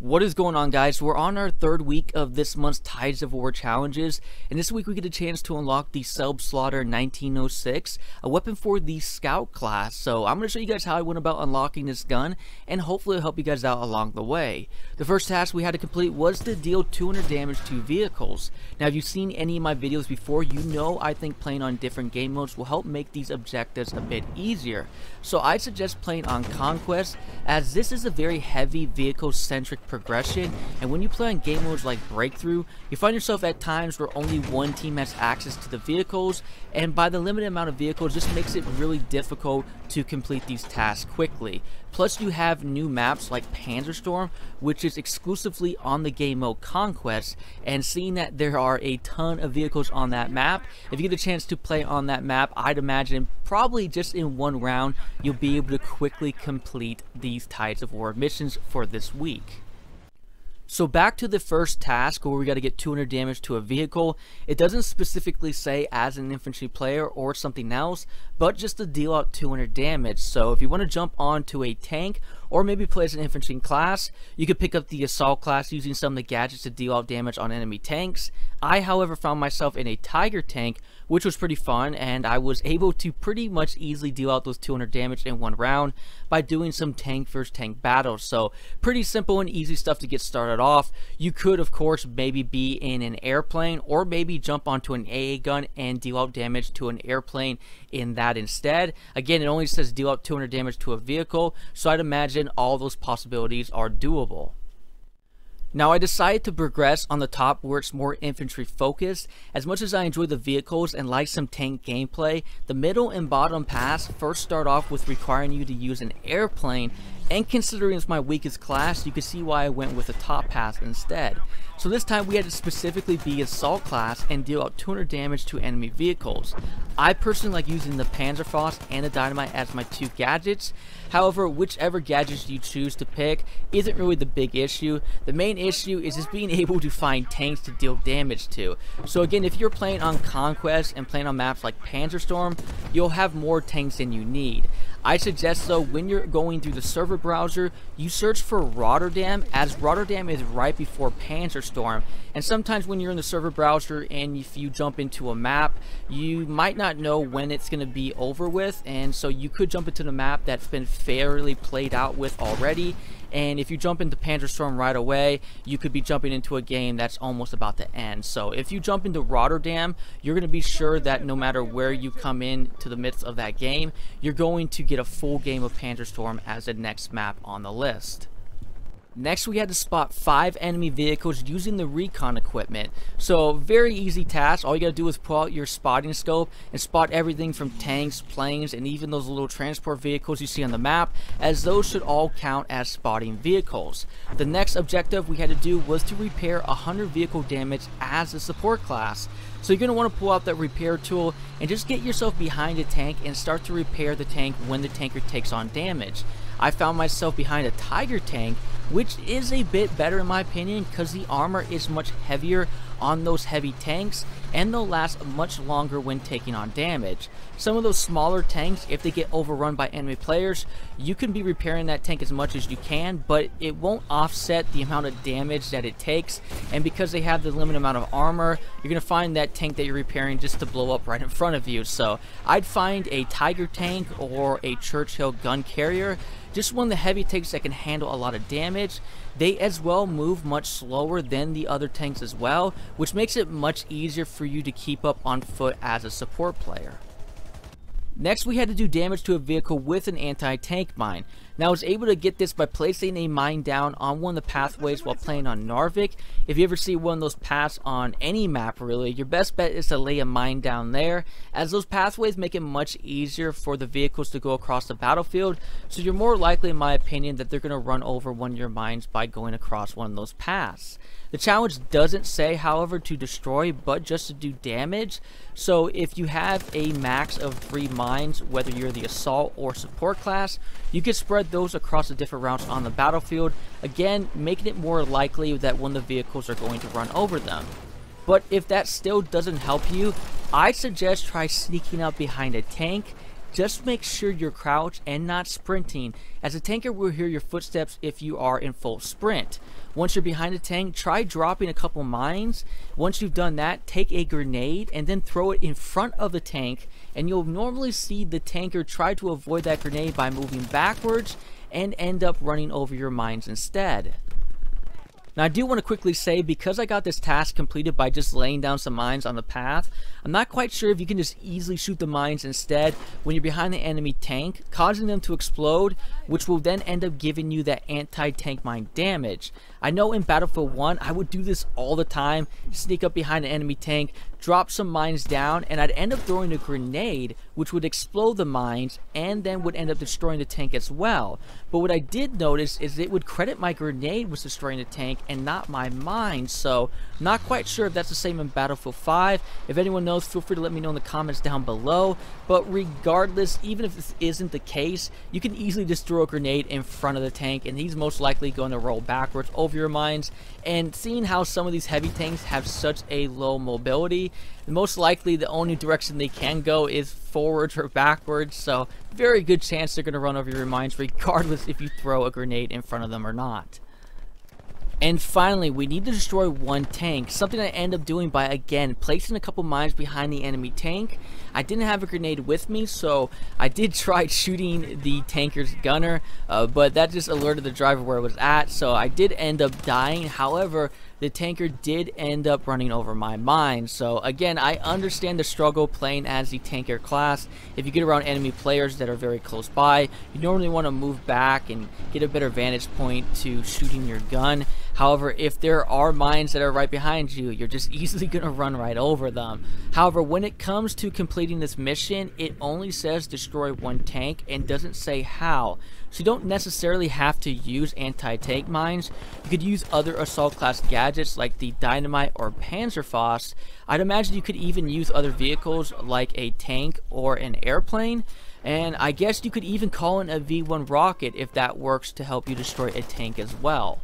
What is going on, guys? We're on our third week of this month's Tides of War challenges, and this week we get a chance to unlock the Selbstlader 1906, a weapon for the Scout class. So I'm going to show you guys how I went about unlocking this gun, and hopefully it'll help you guys out along the way. The first task we had to complete was to deal 200 damage to vehicles. Now, if you've seen any of my videos before, you know I think playing on different game modes will help make these objectives a bit easier. So I suggest playing on Conquest, as this is a very heavy vehicle-centric progression, and when you play on game modes like Breakthrough, you find yourself at times where only one team has access to the vehicles, and by the limited amount of vehicles, this makes it really difficult to complete these tasks quickly. Plus, you have new maps like Panzerstorm, which is exclusively on the game mode Conquest, and seeing that there are a ton of vehicles on that map, if you get a chance to play on that map, I'd imagine probably just in one round, you'll be able to quickly complete these Tides of War missions for this week. So back to the first task where we got to get 200 damage to a vehicle. It doesn't specifically say as an infantry player or something else, but just to deal out 200 damage. So if you want to jump onto a tank or maybe play as an infantry class, you could pick up the assault class using some of the gadgets to deal out damage on enemy tanks. I, however, found myself in a Tiger tank, which was pretty fun, and I was able to pretty much easily deal out those 200 damage in one round by doing some tank versus tank battles. So pretty simple and easy stuff to get started off. You could, of course, maybe be in an airplane or maybe jump onto an AA gun and deal out damage to an airplane in that instead. Again, it only says deal out 200 damage to a vehicle, so I'd imagine all those possibilities are doable. Now, I decided to progress on the top where it's more infantry focused. As much as I enjoy the vehicles and like some tank gameplay, the middle and bottom paths first start off with requiring you to use an airplane, and considering it's my weakest class, you can see why I went with the top path instead. So this time we had to specifically be assault class and deal out 200 damage to enemy vehicles. I personally like using the Panzerfaust and the Dynamite as my two gadgets. However, whichever gadgets you choose to pick isn't really the big issue. The main issue is just being able to find tanks to deal damage to. So again, if you're playing on Conquest and playing on maps like Panzerstorm, you'll have more tanks than you need. I suggest, though, when you're going through the server browser, you search for Rotterdam, as Rotterdam is right before Panzerstorm. And sometimes when you're in the server browser and if you jump into a map, you might not know when it's going to be over with, and so you could jump into the map that's been fairly played out with already. And if you jump into Panzerstorm right away, you could be jumping into a game that's almost about to end. So if you jump into Rotterdam, you're going to be sure that no matter where you come in to the midst of that game, you're going to get a full game of Panzerstorm as the next map on the list. Next, we had to spot 5 enemy vehicles using the recon equipment. So, very easy task. All you gotta do is pull out your spotting scope and spot everything from tanks, planes, and even those little transport vehicles you see on the map, as those should all count as spotting vehicles. The next objective we had to do was to repair 100 vehicle damage as a support class. So you're going to want to pull out that repair tool and just get yourself behind a tank and start to repair the tank when the tanker takes on damage. I found myself behind a Tiger tank, which is a bit better in my opinion because the armor is much heavier on those heavy tanks and they'll last much longer when taking on damage. Some of those smaller tanks, if they get overrun by enemy players, you can be repairing that tank as much as you can, but it won't offset the amount of damage that it takes, and because they have the limited amount of armor, you're going to find that tank that you're repairing just to blow up right in front of you. So I'd find a Tiger tank or a Churchill gun carrier, just one of the heavy tanks that can handle a lot of damage. They as well move much slower than the other tanks as well, which makes it much easier for you to keep up on foot as a support player. Next, we had to do damage to a vehicle with an anti-tank mine. Now, I was able to get this by placing a mine down on one of the pathways while playing on Narvik. If you ever see one of those paths on any map, really, your best bet is to lay a mine down there, as those pathways make it much easier for the vehicles to go across the battlefield, so you're more likely, in my opinion, that they're going to run over one of your mines by going across one of those paths. The challenge doesn't say, however, to destroy, but just to do damage. So if you have a max of 3 mines, whether you're the assault or support class, you can spread those across the different routes on the battlefield, again making it more likely that one of the vehicles are going to run over them. But if that still doesn't help you, I suggest try sneaking up behind a tank just make sure you're crouched and not sprinting, as the tanker will hear your footsteps if you are in full sprint. Once you're behind the tank, try dropping a couple mines. Once you've done that, take a grenade and then throw it in front of the tank, and you'll normally see the tanker try to avoid that grenade by moving backwards and end up running over your mines instead. Now I do want to quickly say, because I got this task completed by just laying down some mines on the path, I'm not quite sure if you can just easily shoot the mines instead when you're behind the enemy tank, causing them to explode, which will then end up giving you that anti-tank mine damage. I know in Battlefield 1 I would do this all the time, sneak up behind an enemy tank, drop some mines down, and I'd end up throwing a grenade which would explode the mines and then would end up destroying the tank as well. But what I did notice is it would credit my grenade was destroying the tank and not my mines, so not quite sure if that's the same in Battlefield 5. If anyone knows, feel free to let me know in the comments down below. But regardless, even if this isn't the case, you can easily just throw a grenade in front of the tank and he's most likely going to roll backwards over your mines. And seeing how some of these heavy tanks have such a low mobility, most likely the only direction they can go is forwards or backwards, so very good chance they're going to run over your mines regardless if you throw a grenade in front of them or not. And finally, we need to destroy one tank, something I end up doing by, again, placing a couple mines behind the enemy tank. I didn't have a grenade with me, so I did try shooting the tanker's gunner, but that just alerted the driver where it was at, so I did end up dying. However, the tanker did end up running over my mines. So again, I understand the struggle playing as the tanker class. If you get around enemy players that are very close by, you normally want to move back and get a better vantage point to shooting your gun. However, if there are mines that are right behind you, you're just easily going to run right over them. However, when it comes to completing this mission, it only says destroy one tank and doesn't say how. So you don't necessarily have to use anti-tank mines. You could use other assault class gadgets like the dynamite or Panzerfaust. I'd imagine you could even use other vehicles like a tank or an airplane. And I guess you could even call in a V1 rocket if that works to help you destroy a tank as well.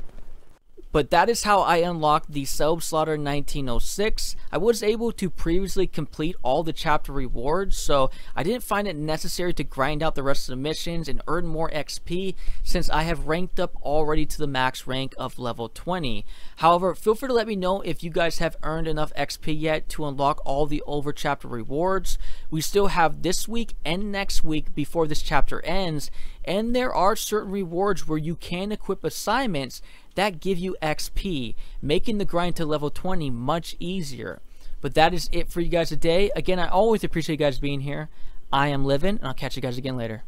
But that is how I unlocked the Selbstlader 1906. I was able to previously complete all the chapter rewards, so I didn't find it necessary to grind out the rest of the missions and earn more XP since I have ranked up already to the max rank of level 20. However, feel free to let me know if you guys have earned enough XP yet to unlock all the over chapter rewards. We still have this week and next week before this chapter ends, and there are certain rewards where you can equip assignments that give you XP, making the grind to level 20 much easier. But that is it for you guys today. Again, I always appreciate you guys being here. I am Livin', and I'll catch you guys again later.